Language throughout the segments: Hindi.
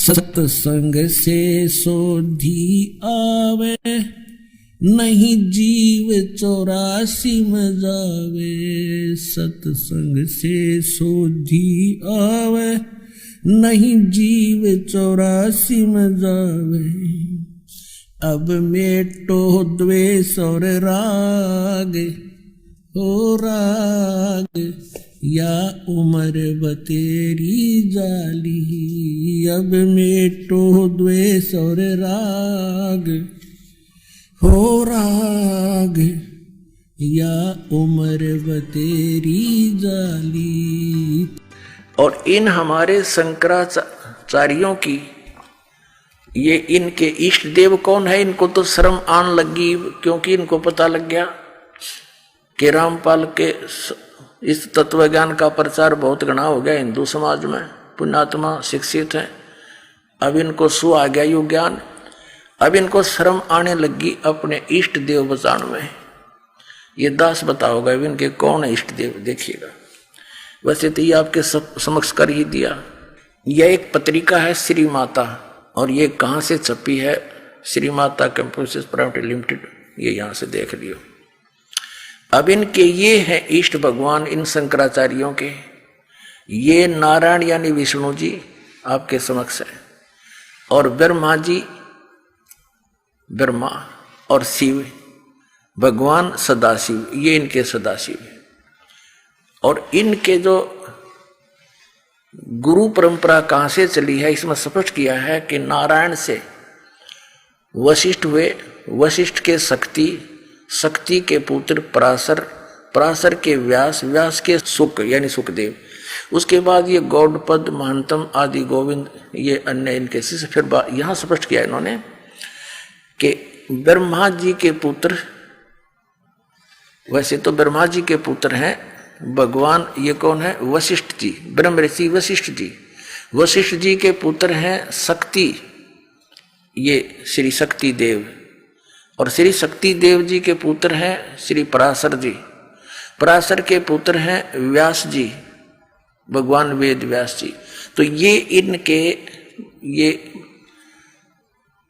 सत्संग से सोधी आवे, नहीं जीव 84 में जावे। सत्संग से सोधी आवे, नहीं जीव 84 में जावे। अब मेटो द्वेष और राग, हो राग या उम्र बतेरी जाली। अब मेटो द्वेष और राग, हो राग या उम्र बतेरी जाली। और इन हमारे शंकराचार्यों की, ये इनके इष्ट देव कौन है, इनको तो शर्म आन लगी, क्योंकि इनको पता लग गया कि रामपाल के इस तत्व ज्ञान का प्रचार बहुत घना हो गया हिंदू समाज में, पुण्यात्मा शिक्षित है। अब इनको सु आ गया यु ज्ञान, अब इनको शर्म आने लगी अपने इष्ट देव बचाने में। ये दास बताओगा इनके कौन है इष्ट देव, देखिएगा। वैसे तो ये आपके समक्ष कर ही दिया। यह एक पत्रिका है श्री माता, और ये कहाँ से छपी है, Shri Mata computers private limited, ये यहाँ से देख लियो। अब इनके ये हैं इष्ट भगवान इन शंकराचार्यों के, ये नारायण यानी विष्णु जी आपके समक्ष है, और ब्रह्मा जी ब्रह्मा, और शिव भगवान सदाशिव, ये इनके सदाशिव है। और इनके जो गुरु परंपरा कहाँ से चली है, इसमें स्पष्ट किया है कि नारायण से वशिष्ठ हुए, वशिष्ठ के शक्ति, शक्ति के पुत्र पराशर, पराशर के व्यास, व्यास के सुक यानी सुखदेव, उसके बाद ये गौड़पद, महंतम आदि गोविंद, ये अन्य इनके शिष्य। फिर यहाँ स्पष्ट किया इन्होंने कि ब्रह्मा जी के पुत्र, वैसे तो ब्रह्मा जी के पुत्र हैं भगवान, ये कौन है, वशिष्ठ जी, ब्रह्म ऋषि वशिष्ठ जी। वशिष्ठ जी के पुत्र हैं शक्ति, ये श्री शक्ति देव, और श्री शक्ति देव जी के पुत्र हैं श्री पराशर जी। पराशर के पुत्र हैं व्यास जी, भगवान वेद व्यास जी। तो ये इनके, ये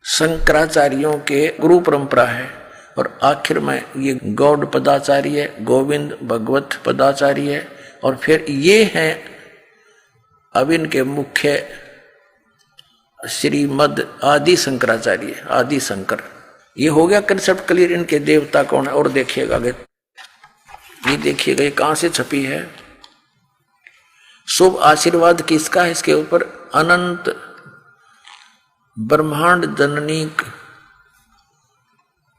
शंकराचार्यों के गुरु परंपरा है। और आखिर में ये गौड़ पदाचार्य, गोविंद भगवत पदाचार्य, और फिर ये हैं अब इनके मुख्य श्रीमद आदि शंकराचार्य, आदि शंकर। ये हो गया कंसेप्ट क्लियर इनके देवता कौन है। और देखिएगा आगे, ये देखिएगा ये कहां से छपी है। शुभ आशीर्वाद किसका है, इसके ऊपर अनंत ब्रह्मांड जननी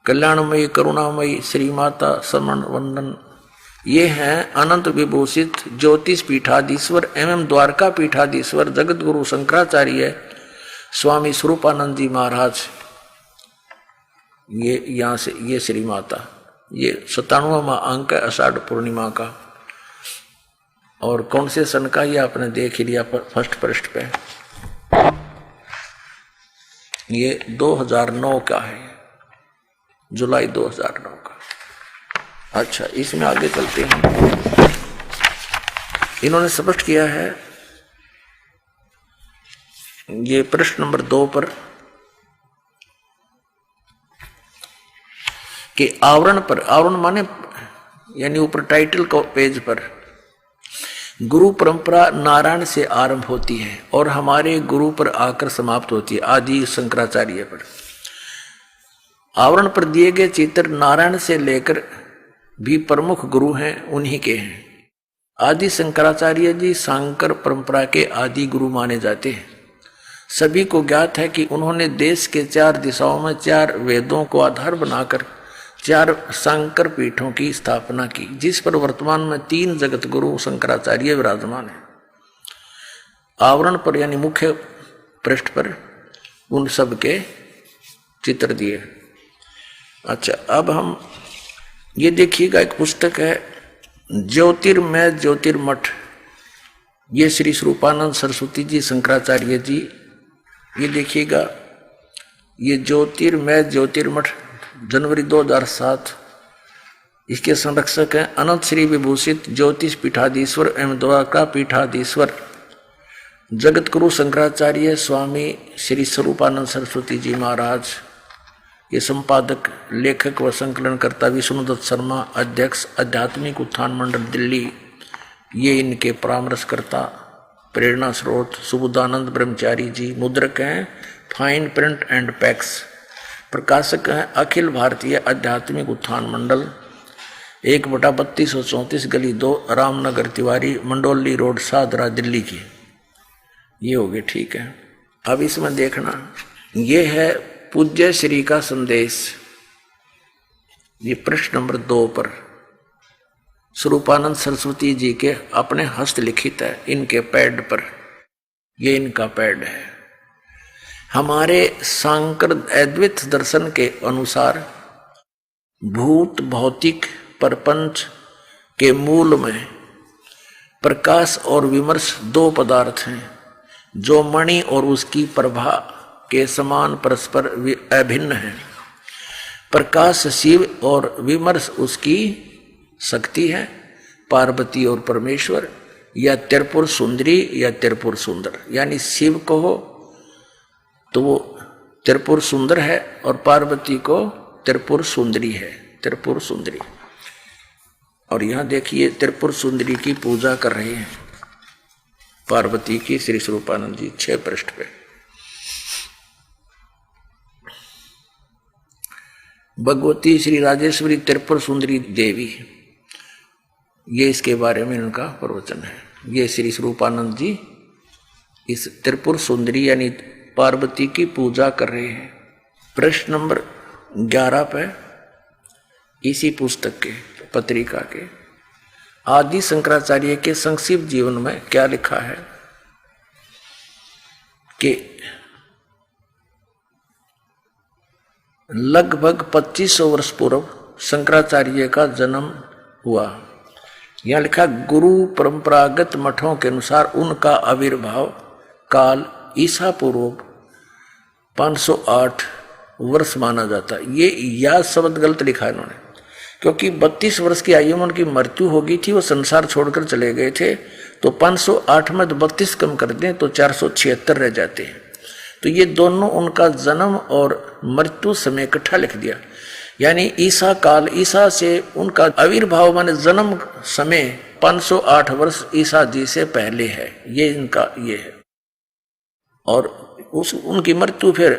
कल्याणमयी करुणामयी श्री माता शरण वंदन, ये हैं अनंत विभूषित ज्योतिष पीठाधीश्वर एवं द्वारका पीठाधीश्वर जगत गुरु शंकराचार्य स्वामी स्वरूपानंद जी महाराज। ये यहाँ से, ये श्री माता, ये 97वां अंक है आषाढ़ पूर्णिमा का। और कौन से सन का, ये आपने देख ही लिया फर्स्ट पृष्ठ पे, ये 2009 का है, जुलाई 2009 का। अच्छा, इसमें आगे चलते हैं। इन्होंने स्पष्ट किया है, ये प्रश्न नंबर 2 पर, कि आवरण पर, आवरण माने यानी ऊपर टाइटल को पेज पर, गुरु परंपरा नारायण से आरंभ होती है और हमारे गुरु पर आकर समाप्त होती है, आदि शंकराचार्य पर। आवरण पर दिए गए चित्र नारायण से लेकर भी प्रमुख गुरु हैं, उन्हीं के हैं। आदि शंकराचार्य जी शांकर परंपरा के आदि गुरु माने जाते हैं। सभी को ज्ञात है कि उन्होंने देश के 4 दिशाओं में 4 वेदों को आधार बनाकर 4 शांकर पीठों की स्थापना की, जिस पर वर्तमान में 3 जगत गुरु शंकराचार्य विराजमान है। आवरण पर यानी मुख्य पृष्ठ पर उन सब के चित्र दिए। अच्छा, अब हम ये देखिएगा, एक पुस्तक है ज्योतिर्मय ज्योतिर्मठ, ये श्री स्वरूपानंद सरस्वती जी शंकराचार्य जी। ये देखिएगा, ये ज्योतिर्मय ज्योतिर्मठ जनवरी 2007, इसके संरक्षक हैं अनंत श्री विभूषित ज्योतिष पीठाधीश्वर एवं द्वारका पीठाधीश्वर जगत गुरु शंकराचार्य स्वामी श्री स्वरूपानंद सरस्वती जी महाराज, ये संपादक, लेखक व संकलनकर्ता विष्णुदत्त शर्मा, अध्यक्ष आध्यात्मिक उत्थान मंडल दिल्ली, ये इनके परामर्शकर्ता, प्रेरणा स्रोत सुबुदानंद ब्रह्मचारी जी, मुद्रक हैं फाइन प्रिंट एंड पैक्स, प्रकाशक हैं अखिल भारतीय आध्यात्मिक उत्थान मंडल, 1/3234 गली 2 रामनगर तिवारी, मंडोली रोड, सादरा, दिल्ली की। ये हो गए, ठीक है। अब इसमें देखना, ये है पूज्य श्री का संदेश, ये पृष्ठ नंबर 2 पर स्वरूपानंद सरस्वती जी के अपने हस्तलिखित है, इनके पैड पर, ये इनका पैड है। हमारे सांकर अद्वैत दर्शन के अनुसार भूत भौतिक प्रपंच के मूल में प्रकाश और विमर्श 2 पदार्थ हैं, जो मणि और उसकी प्रभा के समान परस्पर अभिन्न है। प्रकाश शिव और विमर्श उसकी शक्ति है, पार्वती और परमेश्वर, या त्रिपुर सुंदरी या त्रिपुर सुंदर, यानी शिव को हो तो वो त्रिपुर सुंदर है और पार्वती को त्रिपुर सुंदरी है, त्रिपुर सुंदरी। और यहां देखिए त्रिपुर सुंदरी की पूजा कर रहे हैं पार्वती की श्री स्वरूपानंद जी, 6 पृष्ठ पे। भगवती श्री राजेश्वरी त्रिपुर सुंदरी देवी, ये इसके बारे में इनका प्रवचन है। ये श्री स्वरूपानंद जी इस त्रिपुर सुंदरी यानी पार्वती की पूजा कर रहे हैं। प्रश्न नंबर 11 पे इसी पुस्तक के पत्रिका के आदि शंकराचार्य के संक्षिप्त जीवन में क्या लिखा है कि लगभग 2500 वर्ष पूर्व शंकराचार्य का जन्म हुआ। यह लिखा, गुरु परंपरागत मठों के अनुसार उनका आविर्भाव काल ईसा पूर्व 508 वर्ष माना जाता है। ये या शब्द गलत लिखा है इन्होंने, क्योंकि 32 वर्ष की आयु में उनकी मृत्यु हो गई थी, वो संसार छोड़कर चले गए थे। तो 508 में 32 कम कर दें तो 476 रह जाते हैं। तो ये दोनों उनका जन्म और मृत्यु समय इकट्ठा लिख दिया, यानी ईसा काल, ईसा से उनका आविर्भाव माने जन्म समय 508 वर्ष ईसा जी से पहले है, ये इनका ये है। और उनकी मृत्यु फिर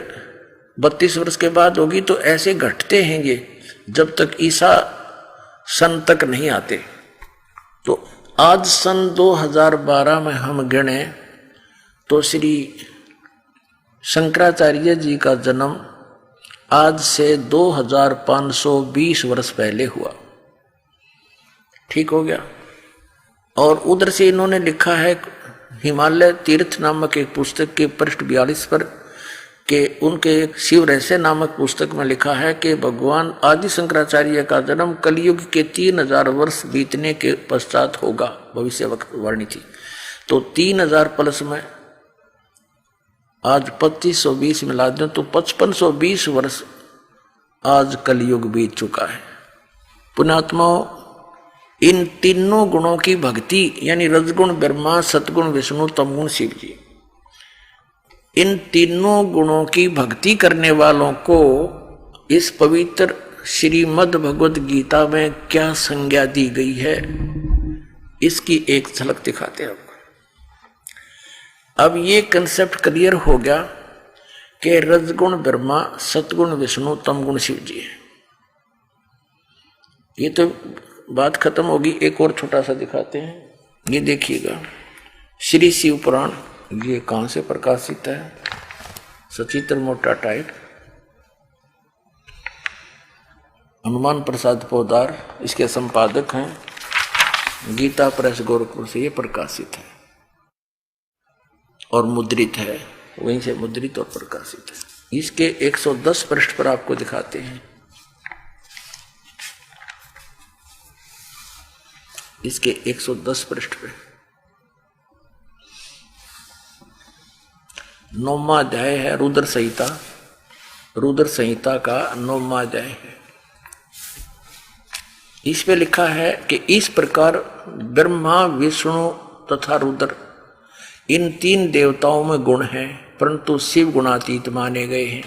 32 वर्ष के बाद होगी। तो ऐसे घटते हैं ये जब तक ईसा सन तक नहीं आते। तो आज सन 2012 में हम गिने तो श्री शंकराचार्य जी का जन्म आज से 2520 वर्ष पहले हुआ। ठीक हो गया। और उधर से इन्होंने लिखा है हिमालय तीर्थ नामक एक पुस्तक के पृष्ठ 42 पर कि उनके एक शिव रहस्य नामक पुस्तक में लिखा है कि भगवान आदि शंकराचार्य का जन्म कलयुग के 3000 वर्ष बीतने के पश्चात होगा, भविष्यवाणी थी। तो 3000 प्लस में आज 2520 मिला दें तो 5520 वर्ष आज कलयुग बीत चुका है। पुण्यात्माओं, इन तीनों गुणों की भक्ति यानी रजगुण ब्रह्मा, सतगुण विष्णु, तमगुण शिव जी, इन तीनों गुणों की भक्ति करने वालों को इस पवित्र श्रीमद् भगवद गीता में क्या संज्ञा दी गई है, इसकी एक झलक दिखाते हैं आपको। अब ये कंसेप्ट क्लियर हो गया कि रजगुण ब्रह्मा, सतगुण विष्णु, तमगुण शिव जी है। ये तो बात खत्म होगी। एक और छोटा सा दिखाते हैं, ये देखिएगा श्री शिव पुराण, ये कहां से प्रकाशित है? सचित्र मोटा टाइट, हनुमान प्रसाद पोदार इसके संपादक हैं। गीता प्रेस गोरखपुर से ये प्रकाशित है और मुद्रित है, वहीं से मुद्रित और प्रकाशित है। इसके 110 पृष्ठ पर आपको दिखाते हैं। इसके 110 पृष्ठ पे 9वां अध्याय है रुद्र संहिता। रुद्र संहिता का 9वां अध्याय है। इस पे लिखा है कि इस प्रकार ब्रह्मा, विष्णु तथा रुद्र इन तीन देवताओं में गुण है, परंतु शिव गुणातीत माने गए हैं।